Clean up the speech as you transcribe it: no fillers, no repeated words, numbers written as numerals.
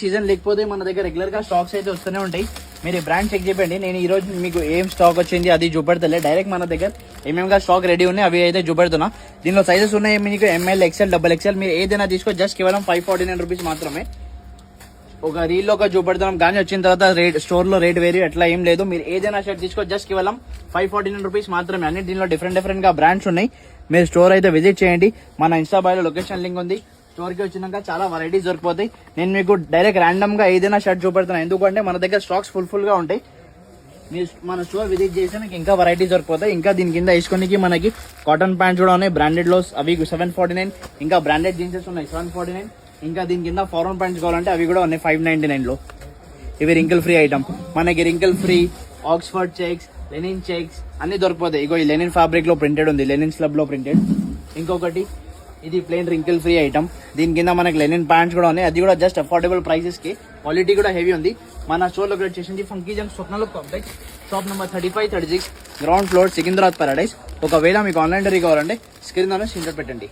Season లేకపోతే మన దగ్గర రెగ్యులర్ గా స్టాక్స్ అయితే వస్తూనే ఉంటాయి. మీరు బ్రాండ్ చెక్ చేయండి. నేను ఈ రోజు మీకు ఏం స్టాక్ వచ్చింది అది చూపెడతలే, డైరెక్ట్ మన దగ్గర ఏమేమిగా స్టాక్ రెడీ ఉన్నాయి అవి అయితే చూపెడుతున్నా. దీనిలో సైజెస్ ఉన్నాయి మీకు ఎంఎల్, ఎక్స్ఎల్, డబుల్ ఎక్స్ఎల్. మీరు ఏదైనా తీసుకో, జస్ట్ కేవలం 549 రూపీస్ మాత్రమే. ఒక రీల్ ఒక చూపెడుతున్నాం కానీ వచ్చిన తర్వాత రేట్ స్టోర్ లో రేట్ వేరు అట్లా ఏం లేదు. మీరు ఏదైనా షర్ట్ తీసుకో, జస్ట్ కేవలం 549 రూపీస్ మాత్రమే. అన్ని దీనిలో డిఫరెంట్ గా బ్రాండ్స్ ఉన్నాయి. మీరు స్టోర్ అయితే విజిట్ చేయండి. మన ఇన్స్టా బయోలో లొకేషన్ లింక్ ఉంది. స్టోర్ కి వచ్చినాక చాలా వెరైటీస్ దొరికిపోతాయి. నేను మీకు డైరెక్ట్ ర్యాండమ్ గా ఏదైనా షర్ట్ చూపెడుతున్నాను, ఎందుకంటే మన దగ్గర స్టాక్స్ ఫుల్ గా ఉంటాయి. మీరు మన స్టోర్ విజిట్ చేస్తే మీకు ఇంకా వెరైటీస్ దొరికిపోతాయి. ఇంకా దీని కింద వేసుకోనికి మనకి కాటన్ ప్యాంట్స్ కూడా ఉన్నాయి. బ్రాండెడ్ లో అవి 749, ఇంకా బ్రాండెడ్ జీన్సెస్ ఉన్నాయి 749. ఇంకా దీని కింద ఫారెన్ ప్యాంట్స్ కావాలంటే అవి కూడా ఉన్నాయి 599 లో. ఇవి రింకిల్ ఫ్రీ ఐటమ్. మనకి wrinkle free, Oxford checks, linen checks అన్ని దొరికిపోతాయి. ఇగో ఈ లెనిన్ ఫ్యాబ్రిక్ లో ప్రింటెడ్ ఉంది, లెనిన్ స్లబ్ లో ప్రింటెడ్. ఇంకొకటి ఇది ప్లెయిన్ రింకిల్ ఫ్రీ ఐటమ్. దీని కింద మనకి లెనిన్ ప్యాంట్స్ కూడా ఉన్నాయి. అది కూడా జస్ట్ అఫోర్డబుల్ ప్రైసెస్ కి, క్వాలిటీ కూడా హెవీ ఉంది. మన స్టోర్ లొకేట్ చేసింది funky junk Swapnalok complex, shop number 3536, ground floor, Secunderabad paradise. ఒకవేళ మీకు ఆన్లైన్ డెలివరీ కావాలంటే స్క్రీన్ స్క్రీన్ పెట్టండి.